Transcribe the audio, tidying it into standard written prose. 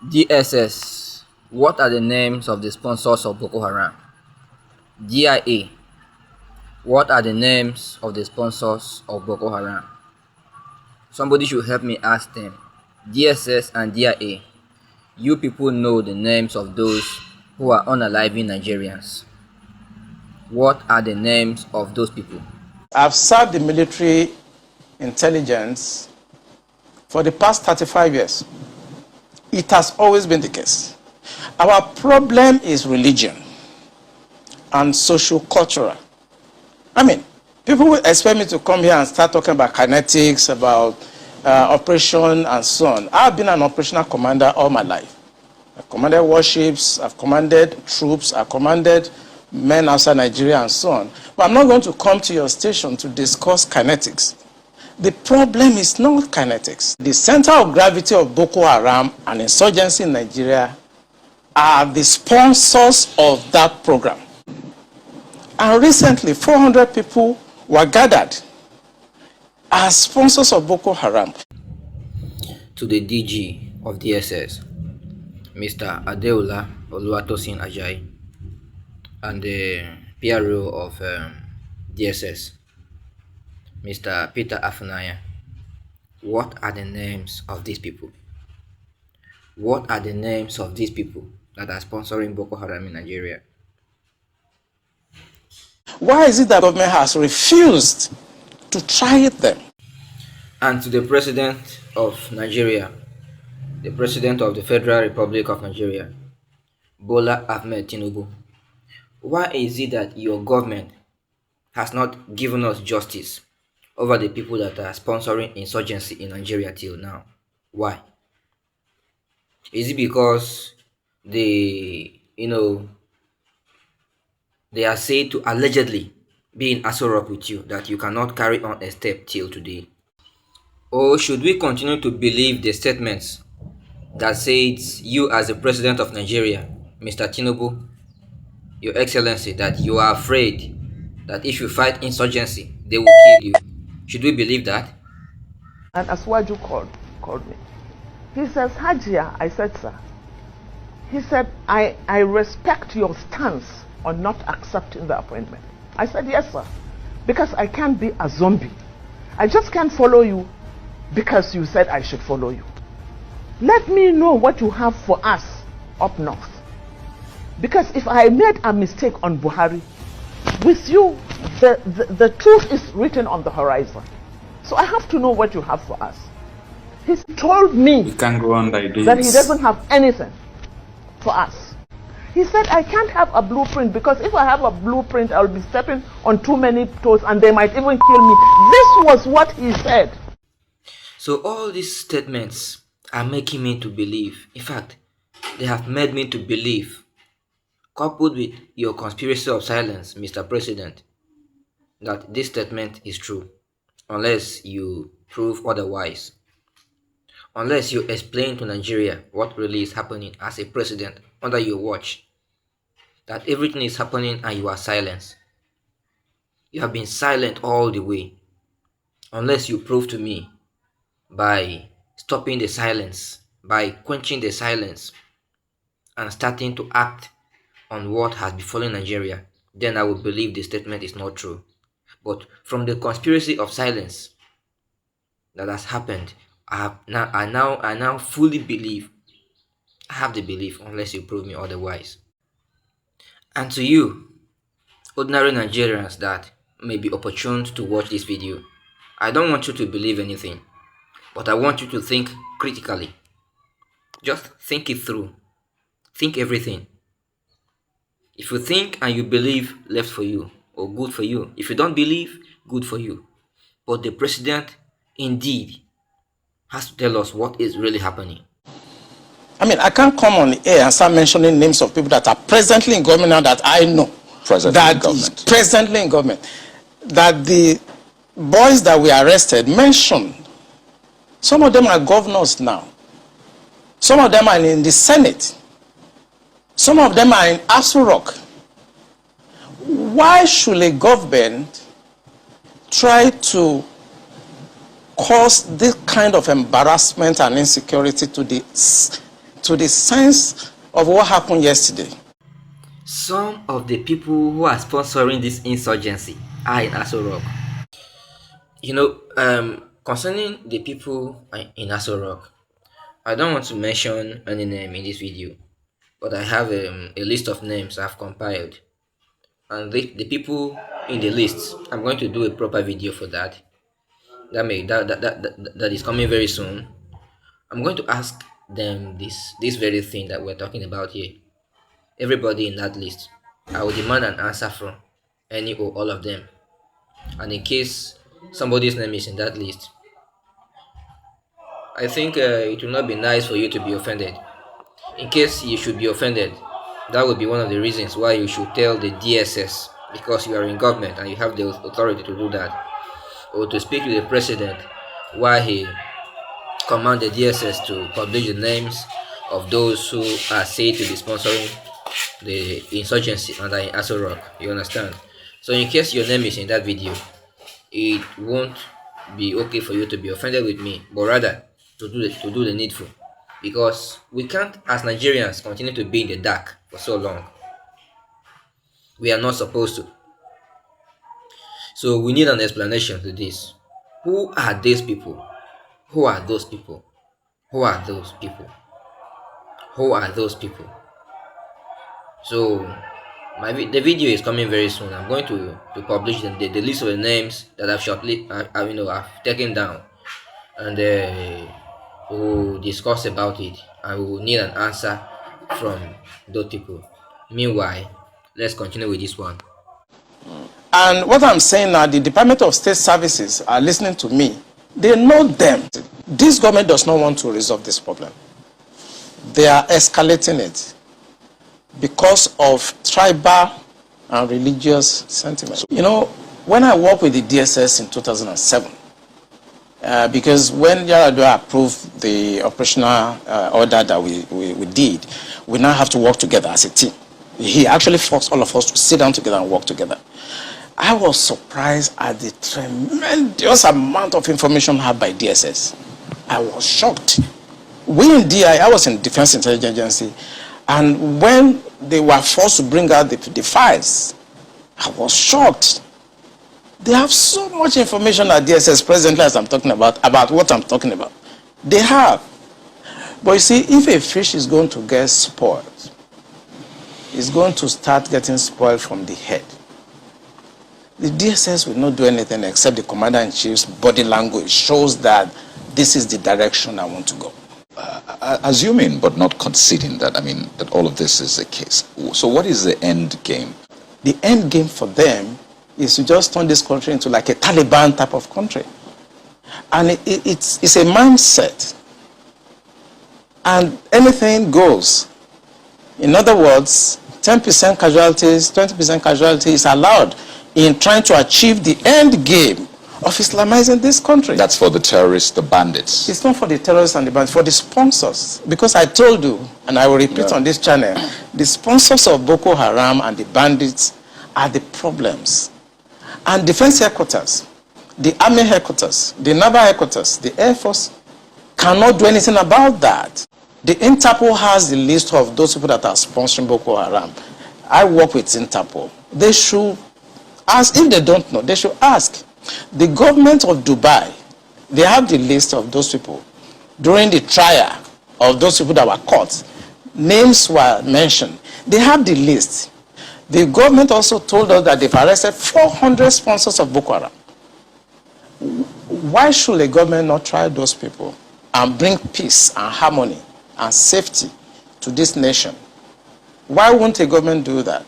DSS. What are the names of the sponsors of Boko Haram? DIA. What are the names of the sponsors of Boko Haram? Somebody should help me ask them. DSS and DIA. You people know the names of those who are unaliving Nigerians. What are the names of those people? I've served the military intelligence for the past 35 years. It has always been the case. Our problem is religion and socio-cultural. I mean, people will expect me to come here and start talking about kinetics, about operation and so on. I've been an operational commander all my life. I've commanded warships, I've commanded troops, I've commanded men outside Nigeria and so on. But I'm not going to come to your station to discuss kinetics. The problem is not kinetics. The center of gravity of Boko Haram and insurgency in Nigeria are the sponsors of that program. And recently, 400 people were gathered as sponsors of Boko Haram. To the DG of DSS, Mr. Adeola Oluwatosin Ajayi, and the PRO of DSS, Mr. Peter Afunaya. What are the names of these people? What are the names of these people that are sponsoring Boko Haram in Nigeria? Why is it that government has refused to try them? And to the President of Nigeria, the President of the Federal Republic of Nigeria, Bola Ahmed Tinubu, why is it that your government has not given us justice over the people that are sponsoring insurgency in Nigeria till now? Why? Is it because they are said to allegedly be in Aso with you that you cannot carry on a step till today? Or should we continue to believe the statements that says you as the President of Nigeria, Mr. Tinubu, Your Excellency, that you are afraid that if you fight insurgency, they will kill you? Should we believe that? And Aswaju called me. He says, Hajia, I said, sir. He said, I respect your stance on not accepting the appointment. I said, yes, sir. Because I can't be a zombie. I just can't follow you because you said I should follow you. Let me know what you have for us up north. Because if I made a mistake on Buhari, with you, the truth is written on the horizon. So I have to know what you have for us. He's told me you can go on like this, that he doesn't have anything for us. He said, I can't have a blueprint because if I have a blueprint, I'll be stepping on too many toes and they might even kill me. This was what he said. So all these statements are making me to believe. In fact, they have made me to believe, coupled with your conspiracy of silence, Mr. President, that this statement is true, unless you prove otherwise. Unless you explain to Nigeria what really is happening as a president under your watch, that everything is happening and you are silent. You have been silent all the way. Unless you prove to me by stopping the silence, by quenching the silence, and starting to act on what has befallen Nigeria, then I will believe the statement is not true. But from the conspiracy of silence that has happened, I now fully believe. I have the belief, unless you prove me otherwise. And to you, ordinary Nigerians that may be opportune to watch this video, I don't want you to believe anything, but I want you to think critically. Just think it through. Think everything. If you think and you believe, left for you, or good for you. If you don't believe, good for you. But the president indeed has to tell us what is really happening. I mean, I can't come on the air and start mentioning names of people that are presently in government now that I know. Presently in government. That the boys that we arrested mentioned, some of them are governors now. Some of them are in the Senate. Some of them are in Aso Rock. Why should a government try to cause this kind of embarrassment and insecurity to to the sense of what happened yesterday. Some of the people who are sponsoring this insurgency are in Aso Rock. Concerning the people in Aso Rock, I don't want to mention any name in this video, but I have a list of names I've compiled. And the people in the list, I'm going to do a proper video for that. That is coming very soon. I'm going to ask them this very thing that we're talking about here. Everybody in that list, I will demand an answer from any or all of them. And in case somebody's name is in that list, I think it will not be nice for you to be offended. In case you should be offended, that would be one of the reasons why you should tell the DSS, because you are in government and you have the authority to do that, or to speak to the president why he command the DSS to publish the names of those who are said to be sponsoring the insurgency under Aso Rock. You understand? So in case your name is in that video, it won't be okay for you to be offended with me, but rather to do the needful, because we can't, as Nigerians, continue to be in the dark for so long. We are not supposed to. So we need an explanation to this. Who are these people? Who are those people? Who are those people? Who are those people? So the video is coming very soon. I'm going to publish the list of the names that I've taken down, and we'll discuss about it. I will need an answer from those people. Meanwhile, let's continue with this one. And what I'm saying now, the Department of State Services are listening to me. They know them. This government does not want to resolve this problem. They are escalating it because of tribal and religious sentiments. You know, when I worked with the DSS in 2007, because when Yaradua approved the operational order that we did, we now have to work together as a team. He actually forced all of us to sit down together and work together. I was surprised at the tremendous amount of information had by DSS. I was shocked. We in DI, I was in Defense Intelligence Agency, and when they were forced to bring out the files, I was shocked. They have so much information at DSS presently, as I'm talking about what I'm talking about. They have. But you see, if a fish is going to get spoiled, it's going to start getting spoiled from the head. The DSS will not do anything except the Commander-in-Chief's body language shows that this is the direction I want to go. Assuming, but not conceding that, that all of this is the case. So what is the end game? The end game for them is to just turn this country into like a Taliban type of country. And it's a mindset. And anything goes. In other words, 10% casualties, 20% casualties is allowed in trying to achieve the end game of Islamizing this country. That's for the terrorists, the bandits. It's not for the terrorists and the bandits, for the sponsors. Because I told you, and I will repeat on this channel, the sponsors of Boko Haram and the bandits are the problems. And defense headquarters, the army headquarters, the naval headquarters, the air force cannot do anything about that. The Interpol has the list of those people that are sponsoring Boko Haram. I work with Interpol. They should ask. If they don't know, they should ask. The government of Dubai, they have the list of those people. During the trial of those people that were caught, names were mentioned. They have the list. The government also told us that they've arrested 400 sponsors of Boko Haram. Why should the government not try those people and bring peace and harmony and safety to this nation? Why won't a government do that?